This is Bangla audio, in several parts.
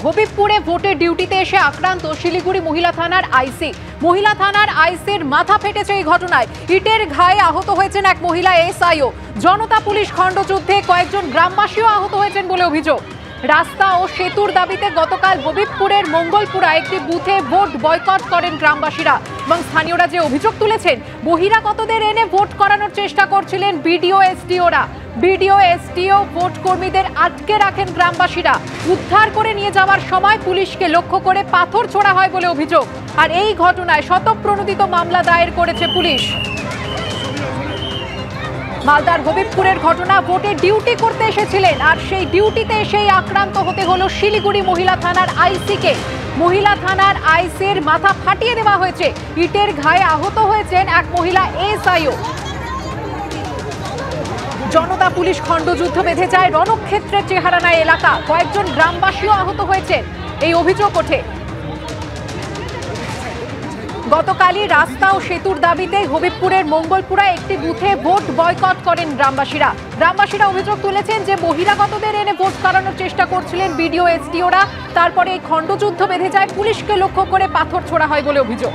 হবিবপুরে ভোটের ডিউটিতে এসে আক্রান্ত শিলিগুড়ি মহিলা থানার আইসি। মহিলা থানার আইসির মাথা ফেটেছে এই ঘটনায়। ইটের ঘায়ে আহত হয়েছেন এক মহিলা এসআইও। জনতা পুলিশ খণ্ডযুদ্ধে কয়েকজন গ্রামবাসীও আহত হয়েছেন বলে অভিযোগ। রাস্তা ও সেতুর দাবিতে গতকাল হবিবপুরের মঙ্গলপুরা একটি বুথে ভোট বয়কট করেন গ্রামবাসীরা এবং স্থানীয়রা যে অভিযোগ তুলেছেন, বহিরাগতদের এনে ভোট করানোর চেষ্টা করছিলেন বিডিও এসডিওরা। বিডিও এসডিও ভোট কর্মীদের আটকে রাখেন গ্রামবাসীরা। উদ্ধার করে নিয়ে যাওয়ার সময় পুলিশকে লক্ষ্য করে পাথর ছোড়া হয় বলে অভিযোগ। আর এই ঘটনায় স্বতঃপ্রণোদিত মামলা দায়ের করেছে পুলিশ। মালদার হবিবপুরের ঘটনা, ভোটে ডিউটি করতে এসেছিলেন আর সেই ডিউটিতে এসেই আক্রান্ত হতে হলো শিলিগুড়ি মহিলা থানার আইসিকে। মহিলা থানার আইসির মাথা ফাটিয়ে দেওয়া হয়েছে। ইটের ঘায়ে আহত হয়েছেন এক মহিলা এসআইও। জনতা পুলিশ খণ্ডযুদ্ধ বেঁধে যায়, রণক্ষেত্রের চেহারা নেয় এলাকা। কয়েকজন গ্রামবাসীও আহত হয়েছেন, এই অভিযোগ ওঠে। গতকালই রাস্তা ও সেতুর দাবিতে হবিবপুরের মঙ্গলপুরা একটি বুথে ভোট বয়কট করেন গ্রামবাসীরা। গ্রামবাসীরা অভিযোগ তুলেছেন যে বহিরাগতদের এনে ভোট করানোর চেষ্টা করছিলেন বিডিও এসডিওরা। তারপরে এই খণ্ডযুদ্ধ বেঁধে যায়, পুলিশকে লক্ষ্য করে পাথর ছোড়া হয় বলে অভিযোগ।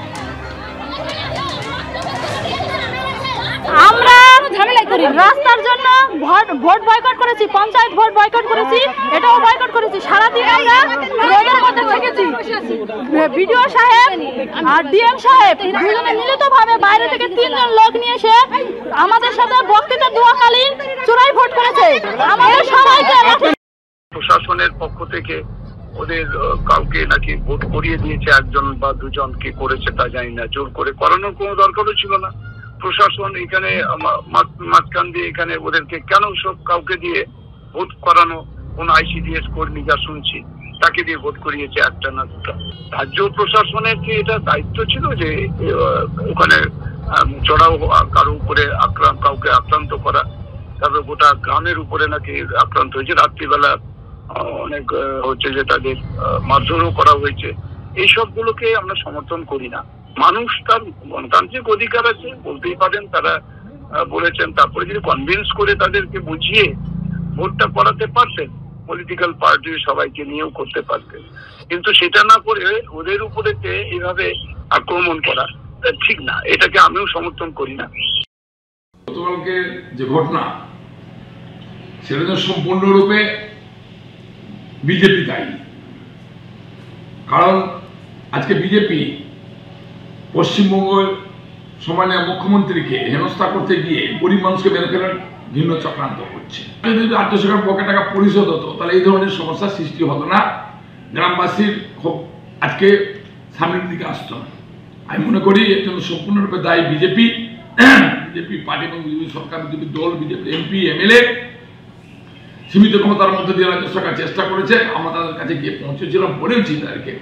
আমরা ঝামেলাই করি, রাস্তার জন্য ভোট বয়কট করেছি, পঞ্চায়েত ভোট বয়কট করেছি, এটাও বয়কট করেছি। সারাদিন আমরা রোডের মধ্যে থেকেছি। বিডিও সাহেব আর ডিএম সাহেব দুজনে মিলিতভাবে বাইরে থেকে 3 জন লোক নিয়ে এসে আমাদের সাথে বক্তৃতা দেওয়াকালীন চোরাই ভোট করেছে। আমাদের সবাইকে প্রশাসনের পক্ষ থেকে ওদের কাউকে নাকি ভোট করিয়ে দিয়েছে, একজন বা দুজন, কি করেছে তা জানি না। জোর করে করানোর কোনো দরকারও ছিল না। প্রশাসন এখানে মাঝখান দিয়ে এখানে ওদেরকে কেন সব কাউকে দিয়ে ভোট করানো? কোন আইসিডিএস কর্মী যা শুনছি তাকে দিয়ে ভোট করিয়েছে, একটা না দুটা। রাজ্য প্রশাসনের কি এটা দায়িত্ব ছিল যে ওখানে চড়াও কারো উপরে কাউকে আক্রান্ত করা? তারপরে গোটা গ্রামের উপরে নাকি আক্রান্ত হয়েছে, রাত্রিবেলা অনেক হচ্ছে যে তাদের মারধরও করা হয়েছে। এই সবগুলোকে আমরা সমর্থন করি না। মানুষ তার গণতান্ত্রিক অধিকার আছে, বলতেই পারেন, তারা বলেছেন। তারপরে যদি কনভিন্স করে তাদেরকে বুঝিয়ে ভোটটা করাতে পারতেন, পলিটিক্যাল পার্টির সবাইকে নিয়েও করতে পারতেন। কিন্তু সেটা না করে ওদের উপরে এইভাবে আক্রমণ করা ঠিক না, এটাকে আমিও সমর্থন করি না। গতকালকে যে ঘটনা, সেটা সম্পূর্ণরূপে বিজেপি দায়ী। কারণ আজকে বিজেপি পশ্চিমবঙ্গের সম্মানীয় মুখ্যমন্ত্রীকে হেনস্থা করতে গিয়ে গরিব মানুষকে মেরে ফেলার ভিন্ন চক্রান্ত করছে। যদি রাজ্য সরকার পকেট টাকা পরিশোধ হতো, তাহলে এই ধরনের সমস্যার সৃষ্টি হতো না, গ্রামবাসীর খুব আজকে সামনের দিকে আসতো না। আমি মনে করি এর জন্য সম্পূর্ণরূপে দায়ী বিজেপি পার্টি এবং বিজেপি সরকার, বিজেপি দল, বিজেপি এমপি এমএলএ সীমিত ক্ষমতার মধ্যে দিয়ে রাজ্য সরকার চেষ্টা করেছে। আমরা তাদের কাছে গিয়ে পৌঁছেছিলাম, বলেছি তাদেরকে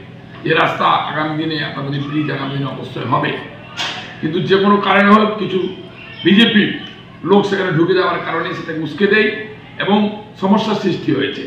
যে রাস্তা আগামী দিনে আপনাদের ব্রিজ আগামী দিনে অবশ্যই হবে। কিন্তু যে কোনো কারণে হোক কিছু বিজেপি লোক সেখানে ঢুকে যাওয়ার কারণে সেটাকে উস্কে দেয় এবং সমস্যার সৃষ্টি হয়েছে।